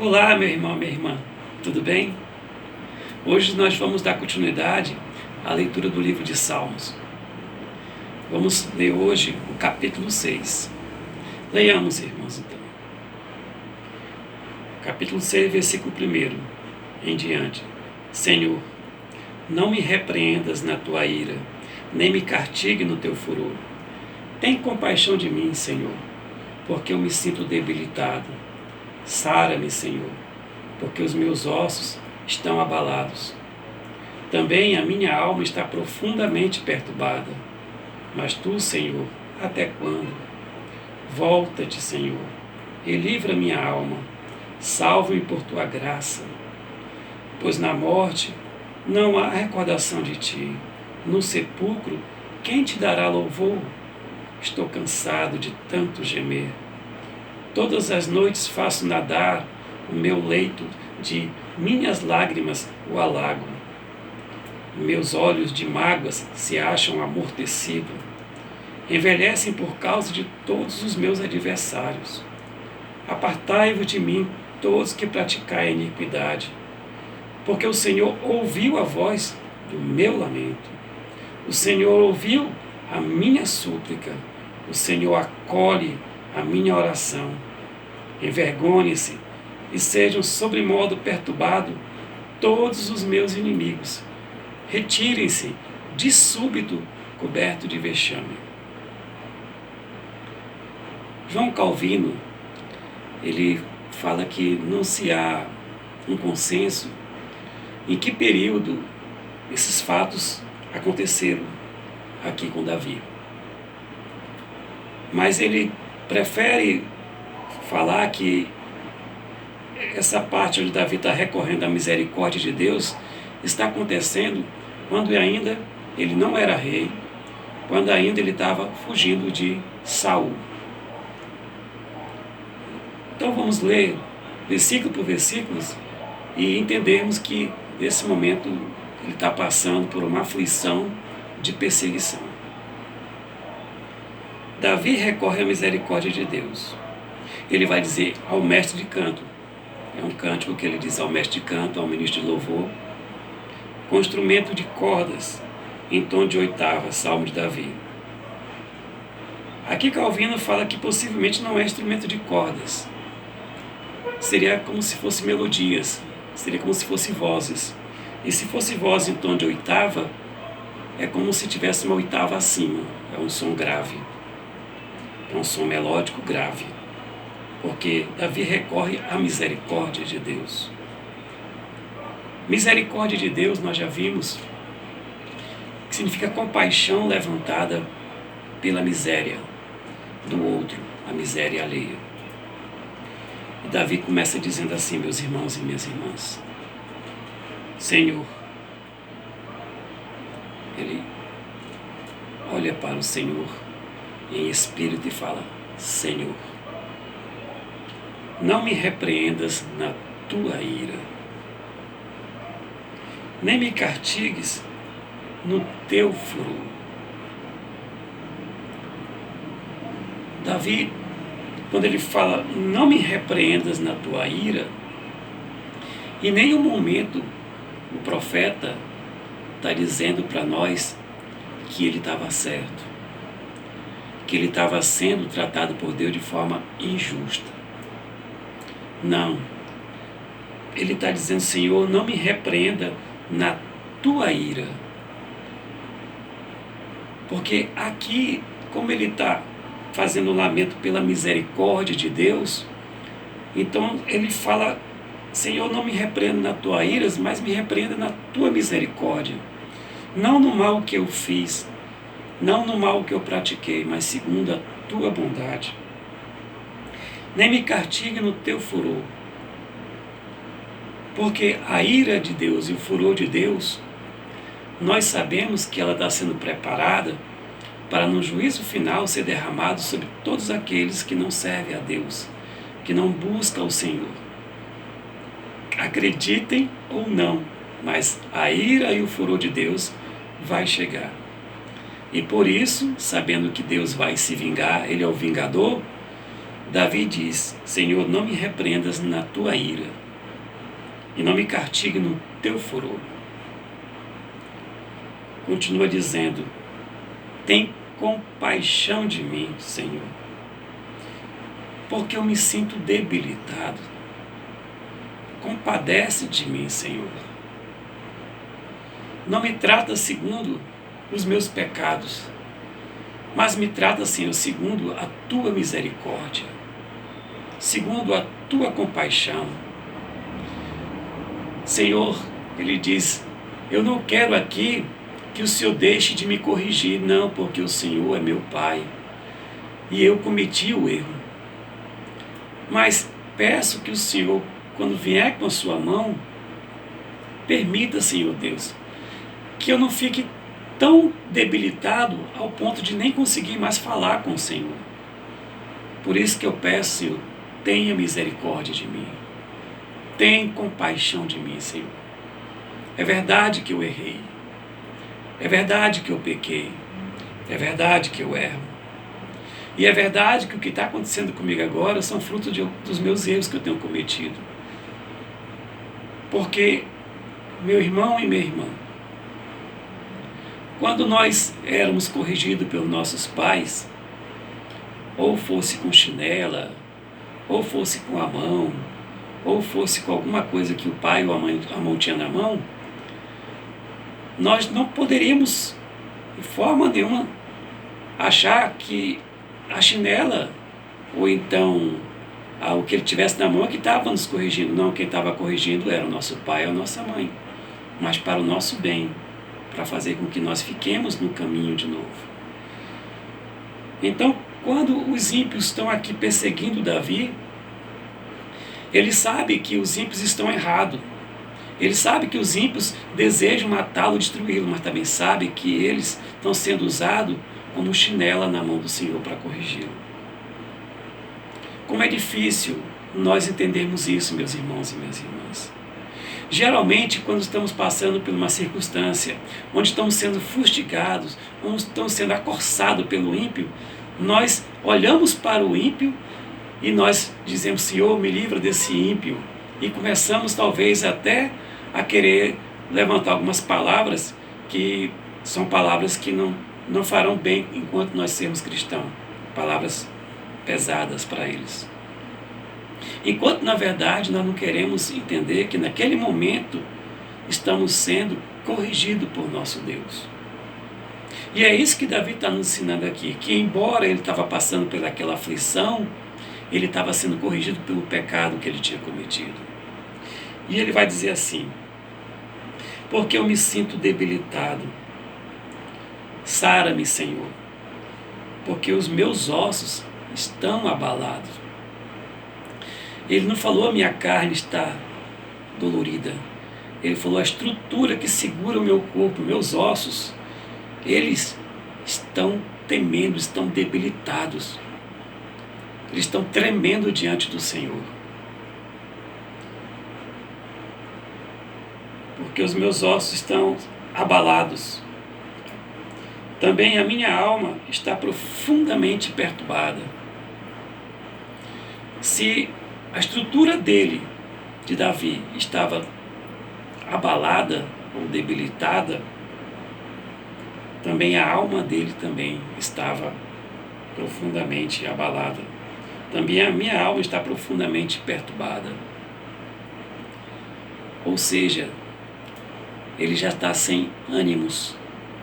Olá, meu irmão, minha irmã, tudo bem? Hoje nós vamos dar continuidade à leitura do livro de Salmos. Vamos ler hoje o capítulo 6. Leiamos, irmãos, então. Capítulo 6, versículo 1 em diante. Senhor, não me repreendas na tua ira, nem me castigue no teu furor. Tem compaixão de mim, Senhor, porque eu me sinto debilitado. Sara-me, Senhor, porque os meus ossos estão abalados. Também a minha alma está profundamente perturbada. Mas tu, Senhor, até quando? Volta-te, Senhor, e livra minha alma. Salva-me por tua graça. Pois na morte não há recordação de ti. No sepulcro, quem te dará louvor? Estou cansado de tanto gemer. Todas as noites faço nadar o meu leito, de minhas lágrimas o alago. Meus olhos de mágoas se acham amortecidos. Envelhecem por causa de todos os meus adversários. Apartai-vos de mim, todos que praticai a iniquidade, porque o Senhor ouviu a voz do meu lamento. O Senhor ouviu a minha súplica. O Senhor acolhe a minha oração. Envergonhe-se e sejam sobremodo perturbados todos os meus inimigos. Retirem-se de súbito, coberto de vexame. João Calvino, ele fala que não se há um consenso em que período esses fatos aconteceram aqui com Davi. Mas ele prefere falar que essa parte onde Davi está recorrendo à misericórdia de Deus está acontecendo quando ainda ele não era rei, quando ainda ele estava fugindo de Saul. Então vamos ler versículo por versículo e entendermos que nesse momento ele está passando por uma aflição de perseguição. Davi recorre à misericórdia de Deus. Ele vai dizer ao mestre de canto. É um cântico que ele diz ao mestre de canto, ao ministro de louvor, com instrumento de cordas, em tom de oitava, Salmo de Davi. Aqui Calvino fala que possivelmente não é instrumento de cordas. Seria como se fosse melodias, seria como se fosse vozes. E se fosse voz em tom de oitava, é como se tivesse uma oitava acima. É um som grave. É um som melódico grave. Porque Davi recorre à misericórdia de Deus. Misericórdia de Deus, nós já vimos, que significa compaixão levantada pela miséria do outro, a miséria alheia. E Davi começa dizendo assim, meus irmãos e minhas irmãs, Senhor, ele olha para o Senhor em espírito e fala, Senhor, não me repreendas na tua ira, nem me castigues no teu furor. Davi, quando ele fala, não me repreendas na tua ira, em nenhum momento o profeta está dizendo para nós que ele estava certo, que ele estava sendo tratado por Deus de forma injusta. Não. Ele está dizendo, Senhor, não me repreenda na tua ira. Porque aqui, como ele está fazendo um lamento pela misericórdia de Deus, então ele fala, Senhor, não me repreenda na tua ira, mas me repreenda na tua misericórdia. Não no mal que eu fiz, não no mal que eu pratiquei, mas segundo a tua bondade. Nem me castigue no teu furor. Porque a ira de Deus e o furor de Deus, nós sabemos que ela está sendo preparada para no juízo final ser derramado sobre todos aqueles que não servem a Deus, que não buscam o Senhor. Acreditem ou não, mas a ira e o furor de Deus vai chegar. E por isso, sabendo que Deus vai se vingar, Ele é o vingador, Davi diz: Senhor, não me repreendas na tua ira, e não me castigue no teu furor. Continua dizendo: tem compaixão de mim, Senhor, porque eu me sinto debilitado. Compadece de mim, Senhor. Não me trata segundo os meus pecados, mas me trata, Senhor, segundo a tua misericórdia, segundo a tua compaixão. Senhor, ele diz: eu não quero aqui que o Senhor deixe de me corrigir, não, porque o Senhor é meu Pai e eu cometi o erro. Mas peço que o Senhor, quando vier com a sua mão, permita, Senhor Deus, que eu não fique tão debilitado ao ponto de nem conseguir mais falar com o Senhor. Por isso que eu peço, Senhor, tenha misericórdia de mim. Tenha compaixão de mim, Senhor. É verdade que eu errei. É verdade que eu pequei. É verdade que eu erro. E é verdade que o que está acontecendo comigo agora são frutos dos meus erros que eu tenho cometido. Porque, meu irmão e minha irmã, quando nós éramos corrigidos pelos nossos pais, ou fosse com chinela, ou fosse com a mão, ou fosse com alguma coisa que o pai ou a mão tinha na mão, nós não poderíamos, de forma nenhuma, achar que a chinela, ou então o que ele tivesse na mão, é que estava nos corrigindo. Não, quem estava corrigindo era o nosso pai ou a nossa mãe, mas para o nosso bem, para fazer com que nós fiquemos no caminho de novo. Então, quando os ímpios estão aqui perseguindo Davi, ele sabe que os ímpios estão errados. Ele sabe que os ímpios desejam matá-lo, destruí-lo, mas também sabe que eles estão sendo usados como chinela na mão do Senhor para corrigi-lo. Como é difícil nós entendermos isso, meus irmãos e minhas irmãs. Geralmente, quando estamos passando por uma circunstância onde estamos sendo fustigados, onde estamos sendo acossados pelo ímpio, nós olhamos para o ímpio e nós dizemos: Senhor, me livra desse ímpio. E começamos talvez até a querer levantar algumas palavras que são palavras que não farão bem enquanto nós sermos cristãos. Palavras pesadas para eles. Enquanto, na verdade, nós não queremos entender que naquele momento estamos sendo corrigidos por nosso Deus. E é isso que Davi está nos ensinando aqui, que embora ele estava passando pelaquela aflição, ele estava sendo corrigido pelo pecado que ele tinha cometido. E ele vai dizer assim: porque eu me sinto debilitado, sara-me, Senhor, porque os meus ossos estão abalados. Ele não falou a minha carne está dolorida. Ele falou a estrutura que segura o meu corpo, meus ossos, eles estão temendo, estão debilitados. Eles estão tremendo diante do Senhor. Porque os meus ossos estão abalados. Também a minha alma está profundamente perturbada. Se a estrutura dele, de Davi, estava abalada ou debilitada, também a alma dele também estava profundamente abalada. Também a minha alma está profundamente perturbada. Ou seja, ele já está sem ânimos,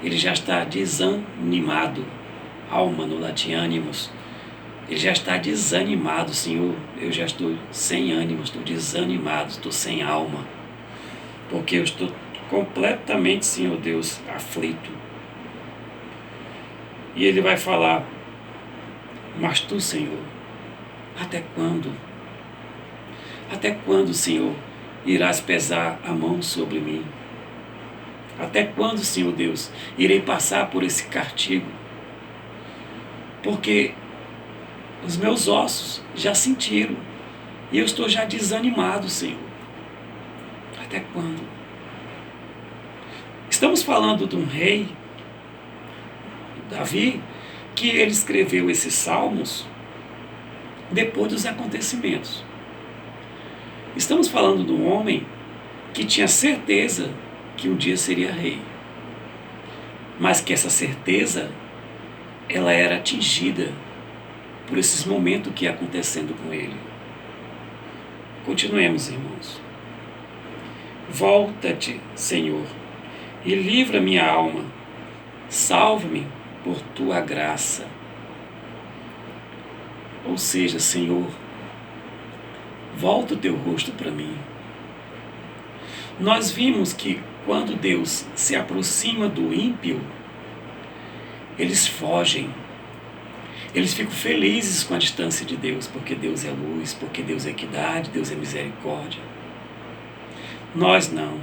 ele já está desanimado. Alma no latim, ânimos. Ele já está desanimado, Senhor. Eu já estou sem ânimo, estou desanimado, estou sem alma. Porque eu estou completamente, Senhor Deus, aflito. E ele vai falar: mas tu, Senhor, até quando? Até quando, Senhor, irás pesar a mão sobre mim? Até quando, Senhor Deus, irei passar por esse castigo? Porque os meus ossos já sentiram e eu estou já desanimado, Senhor. Até quando? Estamos falando de um rei, Davi, que ele escreveu esses salmos depois dos acontecimentos. Estamos falando de um homem que tinha certeza que um dia seria rei, mas que essa certeza ela era atingida por esses momentos que ia acontecendo com ele. Continuemos, irmãos. Volta-te, Senhor, e livra minha alma. Salva-me por tua graça. Ou seja, Senhor, volta o teu rosto para mim. Nós vimos que quando Deus se aproxima do ímpio, eles fogem. Eles ficam felizes com a distância de Deus, porque Deus é luz, porque Deus é equidade, Deus é misericórdia. Nós não.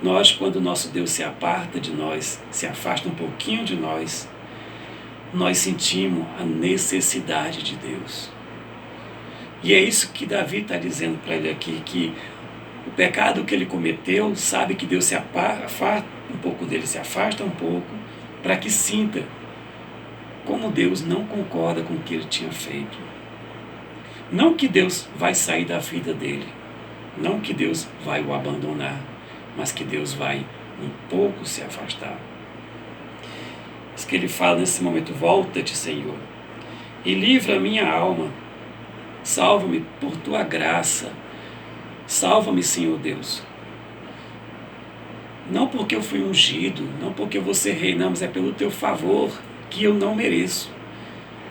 Nós, quando o nosso Deus se aparta de nós, se afasta um pouquinho de nós, nós sentimos a necessidade de Deus. E é isso que Davi está dizendo para ele aqui, que o pecado que ele cometeu, sabe que Deus se afasta um pouco dele, se afasta um pouco, para que sinta como Deus não concorda com o que ele tinha feito. Não que Deus vai sair da vida dele, não que Deus vai o abandonar, mas que Deus vai um pouco se afastar. Isso que ele fala nesse momento: volta-te, Senhor, e livra a minha alma. Salva-me por tua graça. Salva-me, Senhor Deus. Não porque eu fui ungido, não porque eu vou ser rei, não, mas é pelo teu favor, que eu não mereço.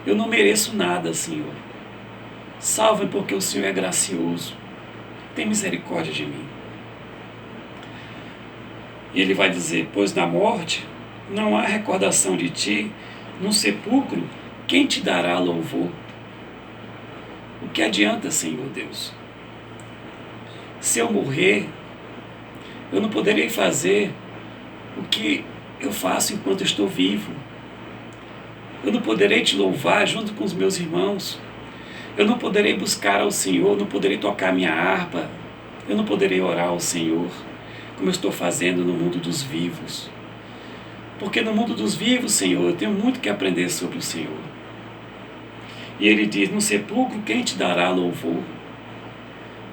Eu não mereço nada, Senhor. Salva-me porque o Senhor é gracioso. Tem misericórdia de mim. E ele vai dizer: pois na morte não há recordação de ti, no sepulcro quem te dará louvor? O que adianta, Senhor Deus? Se eu morrer, eu não poderei fazer o que eu faço enquanto estou vivo. Eu não poderei te louvar junto com os meus irmãos. Eu não poderei buscar ao Senhor, não poderei tocar minha harpa. Eu não poderei orar ao Senhor, como eu estou fazendo no mundo dos vivos. Porque no mundo dos vivos, Senhor, eu tenho muito que aprender sobre o Senhor. E ele diz: no sepulcro quem te dará louvor?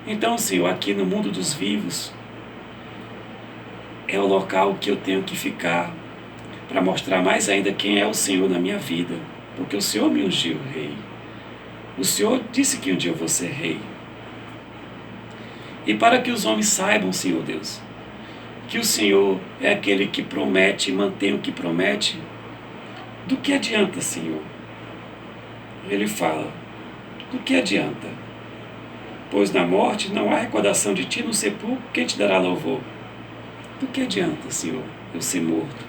Então, Senhor, aqui no mundo dos vivos, é o local que eu tenho que ficar para mostrar mais ainda quem é o Senhor na minha vida, porque o Senhor me ungiu rei. O Senhor disse que um dia eu vou ser rei. E para que os homens saibam, Senhor Deus, que o Senhor é aquele que promete e mantém o que promete, do que adianta, Senhor? Ele fala: do que adianta? Pois na morte não há recordação de ti, no sepulcro quem te dará louvor? Do que adianta, Senhor, eu ser morto?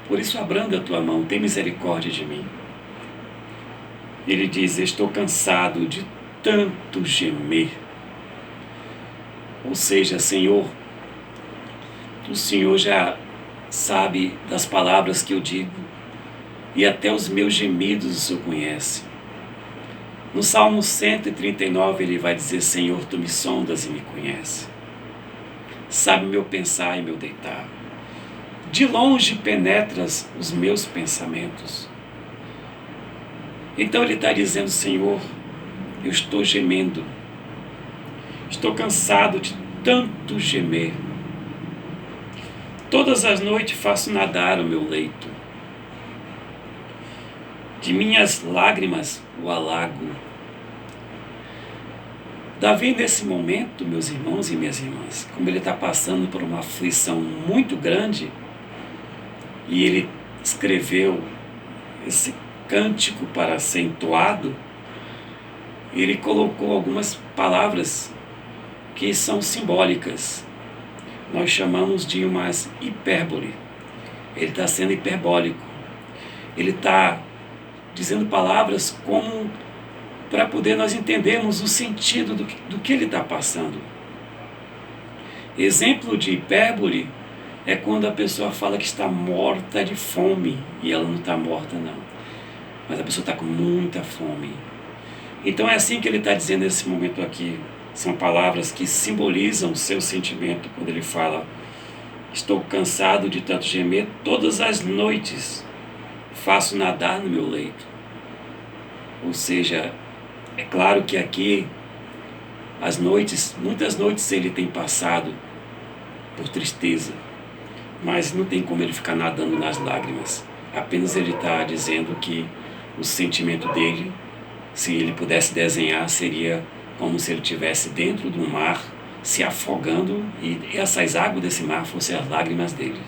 Por isso abranda a tua mão, tem misericórdia de mim. Ele diz: estou cansado de tanto gemer. Ou seja, Senhor, o Senhor já sabe das palavras que eu digo, e até os meus gemidos o Senhor conhece. No Salmo 139 ele vai dizer: Senhor, tu me sondas e me conheces. Sabe meu pensar e meu deitar. De longe penetras os meus pensamentos. Então ele está dizendo: Senhor, eu estou gemendo. Estou cansado de tanto gemer. Todas as noites faço nadar o meu leito. De minhas lágrimas o alago. Davi, nesse momento, meus irmãos e minhas irmãs, como ele está passando por uma aflição muito grande, e ele escreveu esse cântico para ser entoado, ele colocou algumas palavras que são simbólicas. Nós chamamos de umas hipérbole. Ele está sendo hiperbólico. Ele está dizendo palavras como para poder nós entendermos o sentido do que ele está passando. Exemplo de hipérbole é quando a pessoa fala que está morta de fome, e ela não está morta não, mas a pessoa está com muita fome. Então é assim que ele está dizendo nesse momento aqui. São palavras que simbolizam o seu sentimento quando ele fala: estou cansado de tanto gemer, todas as noites faço nadar no meu leito. Ou seja, É claro que aqui, muitas noites ele tem passado por tristeza, mas não tem como ele ficar nadando nas lágrimas. Apenas ele está dizendo que o sentimento dele, se ele pudesse desenhar, seria como se ele estivesse dentro do mar, se afogando, e essas águas desse mar fossem as lágrimas dele.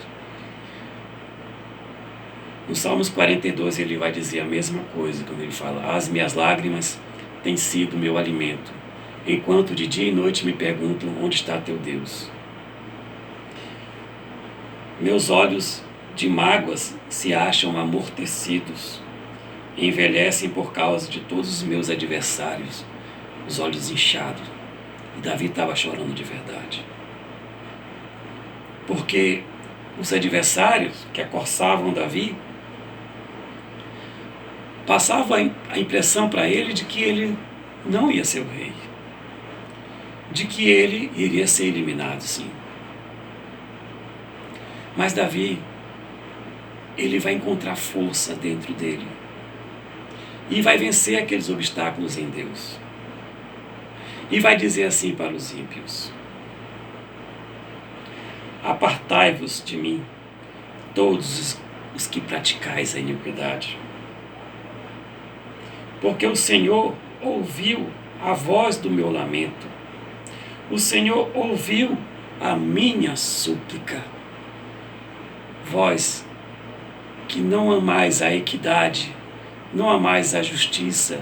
No Salmos 42 ele vai dizer a mesma coisa, quando ele fala: as minhas lágrimas têm sido meu alimento, enquanto de dia e noite me perguntam onde está teu Deus. Meus olhos de mágoas se acham amortecidos, envelhecem por causa de todos os meus adversários, os olhos inchados. E Davi estava chorando de verdade. Porque os adversários que acorçavam Davi passavam a impressão para ele de que ele não ia ser o rei, de que ele iria ser eliminado, sim. Mas Davi, ele vai encontrar força dentro dele e vai vencer aqueles obstáculos em Deus. E vai dizer assim para os ímpios: apartai-vos de mim, todos os que praticais a iniquidade, porque o Senhor ouviu a voz do meu lamento, o Senhor ouviu a minha súplica. Vós que não amais a equidade, não amais a justiça,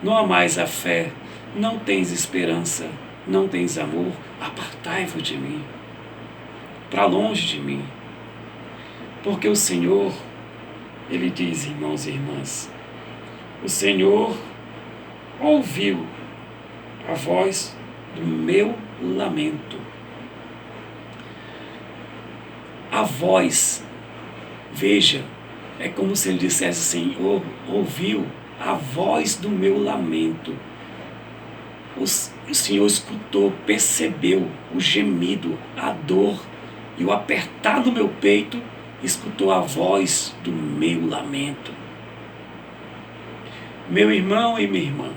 não amais a fé, não tens esperança, não tens amor, apartai-vos de mim, para longe de mim. Porque o Senhor, ele diz, irmãos e irmãs, o Senhor ouviu a voz do meu lamento. A voz, veja, é como se ele dissesse: Senhor ouviu a voz do meu lamento. O Senhor escutou, percebeu o gemido, a dor e o apertar no meu peito, escutou a voz do meu lamento. Meu irmão e minha irmã,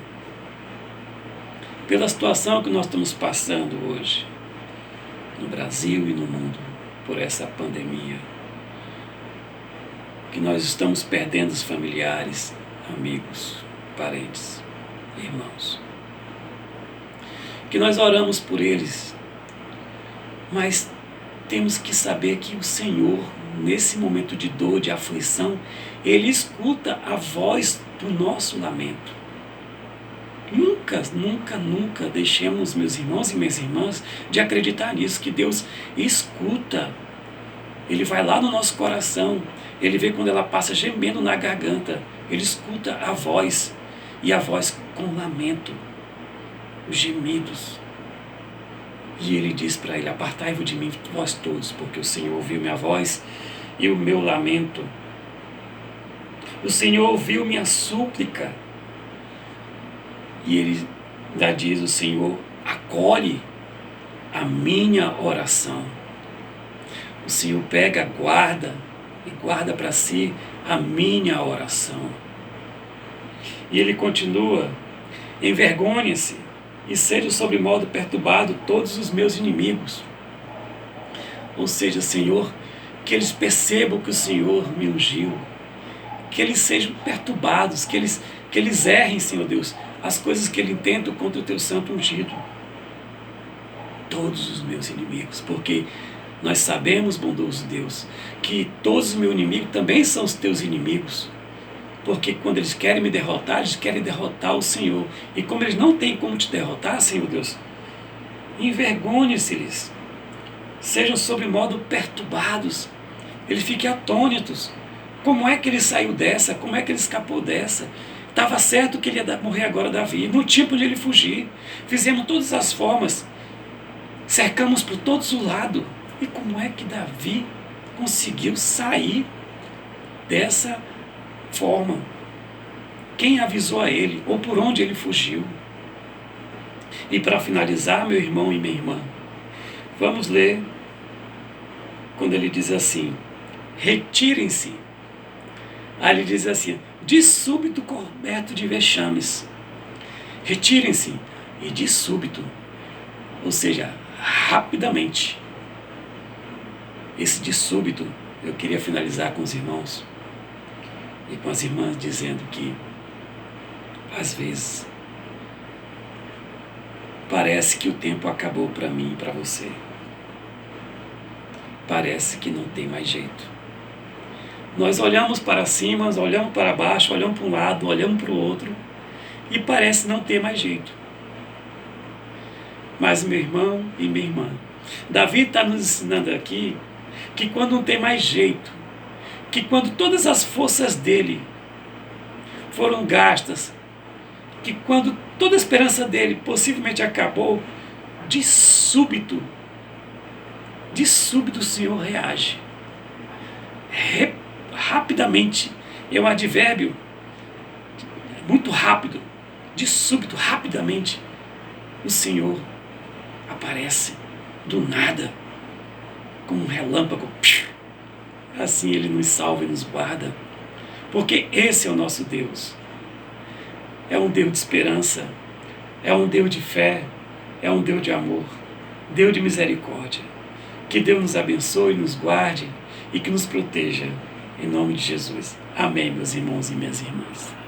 pela situação que nós estamos passando hoje, no Brasil e no mundo, por essa pandemia, que nós estamos perdendo os familiares, amigos, parentes, irmãos, que nós oramos por eles, mas temos que saber que o Senhor, nesse momento de dor, de aflição, Ele escuta a voz do nosso lamento. Nunca, nunca, nunca deixemos, meus irmãos e minhas irmãs, de acreditar nisso, que Deus escuta. Ele vai lá no nosso coração, Ele vê quando ela passa gemendo na garganta, Ele escuta a voz, e a voz com lamento, os gemidos. E Ele diz para ele: apartai-vos de mim, vós todos, porque o Senhor ouviu minha voz e o meu lamento. O Senhor ouviu minha súplica. E Ele ainda diz: o Senhor acolhe a minha oração. O Senhor pega, guarda e guarda para si a minha oração. E Ele continua: envergonhe-se e seja sobre modo perturbado todos os meus inimigos. Ou seja, Senhor, que eles percebam que o Senhor me ungiu, que eles sejam perturbados, que eles errem, Senhor Deus, as coisas que eles intentam contra o teu santo ungido. Todos os meus inimigos, porque nós sabemos, bondoso Deus, que todos os meus inimigos também são os teus inimigos. Porque quando eles querem me derrotar, eles querem derrotar o Senhor. E como eles não têm como te derrotar, Senhor Deus, envergonhe-se-lhes. Sejam sobre modo perturbados. Eles fiquem atônitos. Como é que ele saiu dessa? Como é que ele escapou dessa? Estava certo que ele ia morrer agora, Davi. Não tinha para onde ele fugir. Fizemos todas as formas. Cercamos por todos os lados. E como é que Davi conseguiu sair dessa forma? Quem avisou a ele? Ou por onde ele fugiu? E para finalizar, meu irmão e minha irmã, vamos ler quando ele diz assim: retirem-se. Aí ele diz assim: de súbito coberto de vexames, retirem-se, e de súbito, ou seja, rapidamente. Esse de súbito, eu queria finalizar com os irmãos e com as irmãs dizendo que, às vezes, parece que o tempo acabou para mim e para você. Parece que não tem mais jeito. Nós olhamos para cima, olhamos para baixo, olhamos para um lado, olhamos para o outro, e parece não ter mais jeito. Mas, meu irmão e minha irmã, Davi está nos ensinando aqui que quando não tem mais jeito, que quando todas as forças dele foram gastas, que quando toda a esperança dele possivelmente acabou, de súbito o Senhor reage. Rapidamente, é um advérbio muito rápido, de súbito, rapidamente, o Senhor aparece do nada, como um relâmpago. Assim Ele nos salva e nos guarda, porque esse é o nosso Deus. É um Deus de esperança, é um Deus de fé, é um Deus de amor, Deus de misericórdia. Que Deus nos abençoe, nos guarde e que nos proteja, em nome de Jesus. Amém, meus irmãos e minhas irmãs.